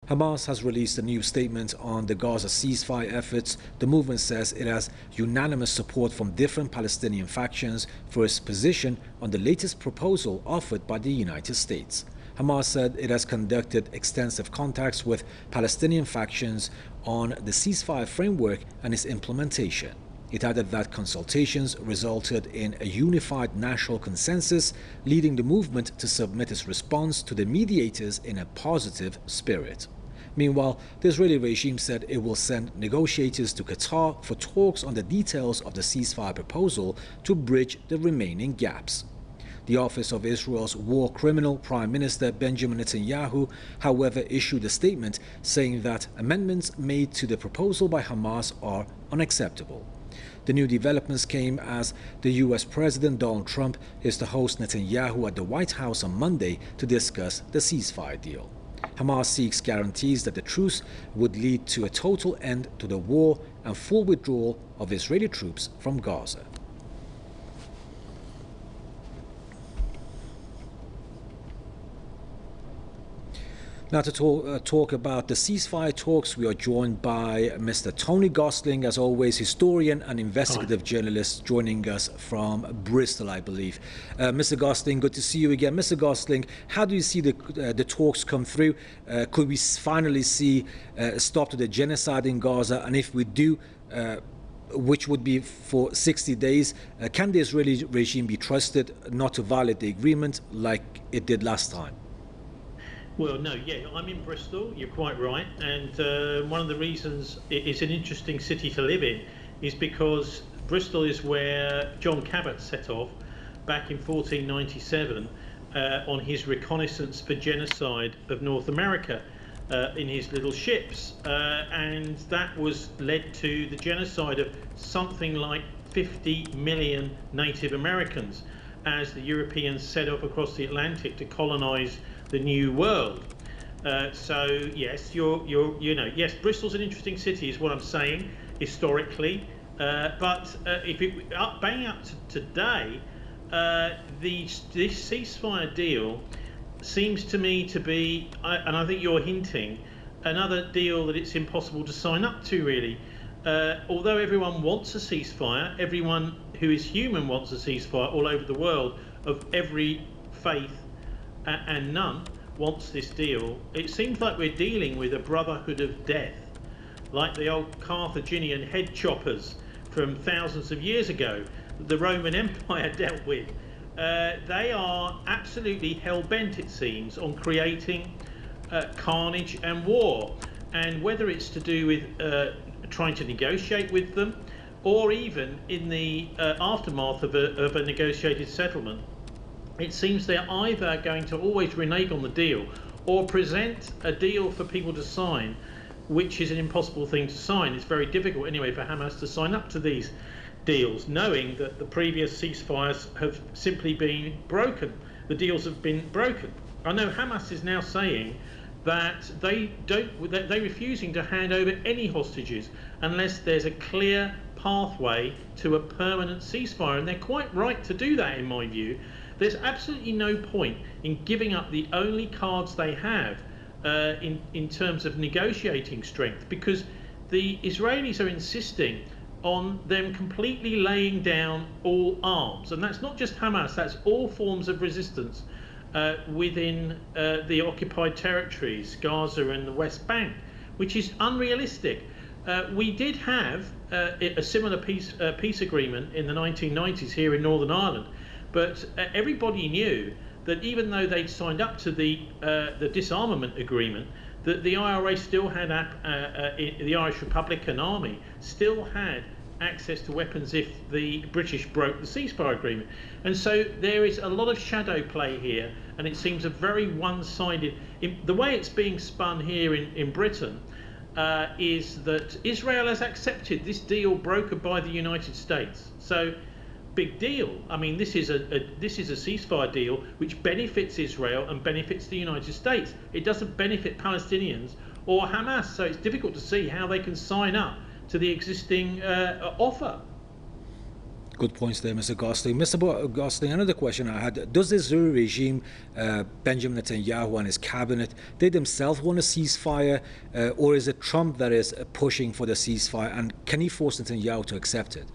Hamas has released a new statement on the Gaza ceasefire efforts. The movement says it has unanimous support from different Palestinian factions for its position on the latest proposal offered by the United States. Hamas said it has conducted extensive contacts with Palestinian factions on the ceasefire framework and its implementation. It added that consultations resulted in a unified national consensus, leading the movement to submit its response to the mediators in a positive spirit. Meanwhile, the Israeli regime said it will send negotiators to Qatar for talks on the details of the ceasefire proposal to bridge the remaining gaps. The office of Israel's war criminal Prime Minister Benjamin Netanyahu, however, issued a statement saying that amendments made to the proposal by Hamas are unacceptable. The new developments came as the US President Donald Trump is to host Netanyahu at the White House on Monday to discuss the ceasefire deal. Hamas seeks guarantees that the truce would lead to a total end to the war and full withdrawal of Israeli troops from Gaza. Now to talk about the ceasefire talks, we are joined by Mr. Tony Gosling, as always, historian and investigative journalist, joining us from Bristol, I believe. Mr. Gosling, good to see you again. Mr. Gosling, how do you see the talks come through? Could we finally see a stop to the genocide in Gaza? And if we do, which would be for 60 days, can the Israeli regime be trusted not to violate the agreement like it did last time? Well, no, yeah, I'm in Bristol, you're quite right, and one of the reasons it's an interesting city to live in is because Bristol is where John Cabot set off back in 1497 on his reconnaissance for genocide of North America in his little ships, and that was led to the genocide of something like 50 million Native Americans as the Europeans set off across the Atlantic to colonize the New World. So yes, yes, Bristol's an interesting city, is what I'm saying historically. But if it bang up to today, this ceasefire deal seems to me to be, and I think you're hinting, another deal that it's impossible to sign up to, really. Although everyone wants a ceasefire, everyone who is human wants a ceasefire all over the world, of every faith and none wants this deal. It seems like we're dealing with a brotherhood of death, like the old Carthaginian head choppers from thousands of years ago the Roman Empire dealt with. They are absolutely hell-bent, it seems, on creating carnage and war, and whether it's to do with trying to negotiate with them, or even in the aftermath of a negotiated settlement, it seems they're either going to always renege on the deal or present a deal for people to sign, which is an impossible thing to sign. It's very difficult anyway for Hamas to sign up to these deals, knowing that the previous ceasefires have simply been broken. The deals have been broken. I know Hamas is now saying that they're refusing to hand over any hostages unless there's a clear pathway to a permanent ceasefire, and they're quite right to do that, in my view. There's absolutely no point in giving up the only cards they have in terms of negotiating strength, because the Israelis are insisting on them completely laying down all arms, and that's not just Hamas, that's all forms of resistance within the occupied territories, Gaza and the West Bank, which is unrealistic. We did have a similar peace agreement in the 1990s here in Northern Ireland, but everybody knew that even though they'd signed up to the disarmament agreement, that the IRA still had the Irish Republican Army still had access to weapons if the British broke the ceasefire agreement. And so there is a lot of shadow play here, and it seems a very one-sided. The way it's being spun here in Britain is that Israel has accepted this deal brokered by the United States. So big deal. I mean, this is a ceasefire deal which benefits Israel and benefits the United States. It doesn't benefit Palestinians or Hamas, so it's difficult to see how they can sign up to the existing offer. Good points there, Mr. Gosling. Mr. Gosling, another question I had. Does the Israeli regime, Benjamin Netanyahu and his cabinet, they themselves want a ceasefire, or is it Trump that is pushing for the ceasefire, and can he force Netanyahu to accept it?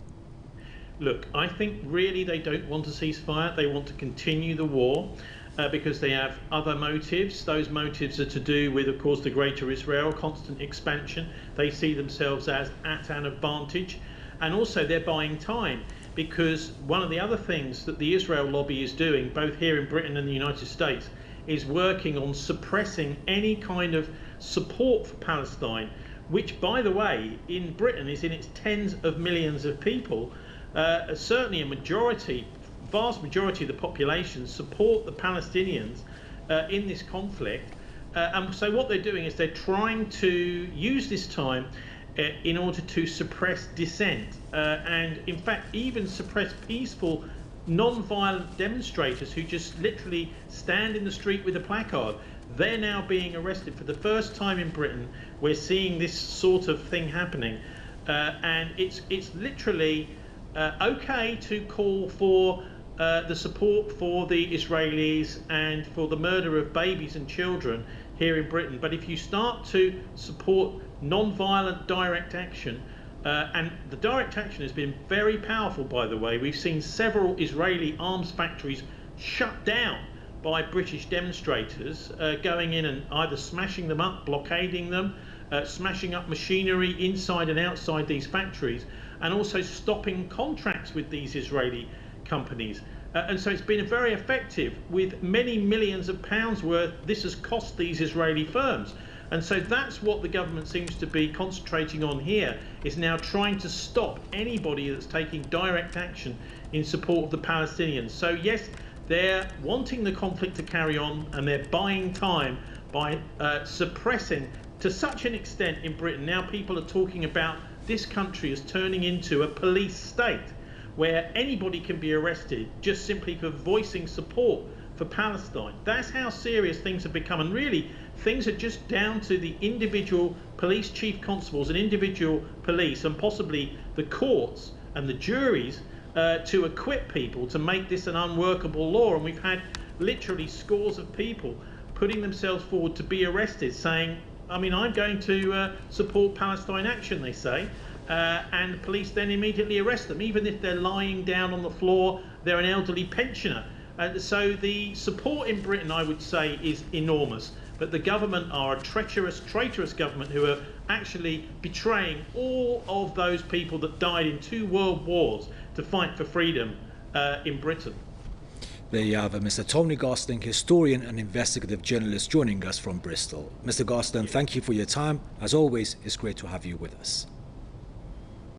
Look, I think really they don't want a ceasefire. They want to continue the war because they have other motives. Those motives are to do with, of course, the Greater Israel, constant expansion. They see themselves as at an advantage. And also they're buying time, because one of the other things that the Israel lobby is doing, both here in Britain and the United States, is working on suppressing any kind of support for Palestine, which, by the way, in Britain is in its tens of millions of people. Certainly a majority, vast majority of the population support the Palestinians in this conflict. And so what they're doing is they're trying to use this time in order to suppress dissent and in fact even suppress peaceful non-violent demonstrators who just literally stand in the street with a placard. They're now being arrested. For the first time in Britain we're seeing this sort of thing happening, and it's literally okay to call for the support for the Israelis and for the murder of babies and children here in Britain, but if you start to support non-violent direct action, and the direct action has been very powerful, by the way. We've seen several Israeli arms factories shut down by British demonstrators, going in and either smashing them up, blockading them, smashing up machinery inside and outside these factories, and also stopping contracts with these Israeli companies. And so it's been very effective, with many millions of pounds worth this has cost these Israeli firms. And so that's what the government seems to be concentrating on here, is now trying to stop anybody that's taking direct action in support of the Palestinians. So yes, they're wanting the conflict to carry on, and they're buying time by suppressing to such an extent in Britain. Now people are talking about this country as turning into a police state, where anybody can be arrested just simply for voicing support for Palestine. That's how serious things have become, and really things are just down to the individual police chief constables and individual police, and possibly the courts and the juries, to acquit people to make this an unworkable law. And we've had literally scores of people putting themselves forward to be arrested, saying, I mean, I'm going to support Palestine Action, they say. And police then immediately arrest them, even if they're lying down on the floor, they're an elderly pensioner. So the support in Britain, I would say, is enormous. But the government are a traitorous government who are actually betraying all of those people that died in 2 world wars to fight for freedom in Britain. There you have Mr. Tony Gosling, historian and investigative journalist, joining us from Bristol. Mr. Gosling, thank you for your time. As always, it's great to have you with us.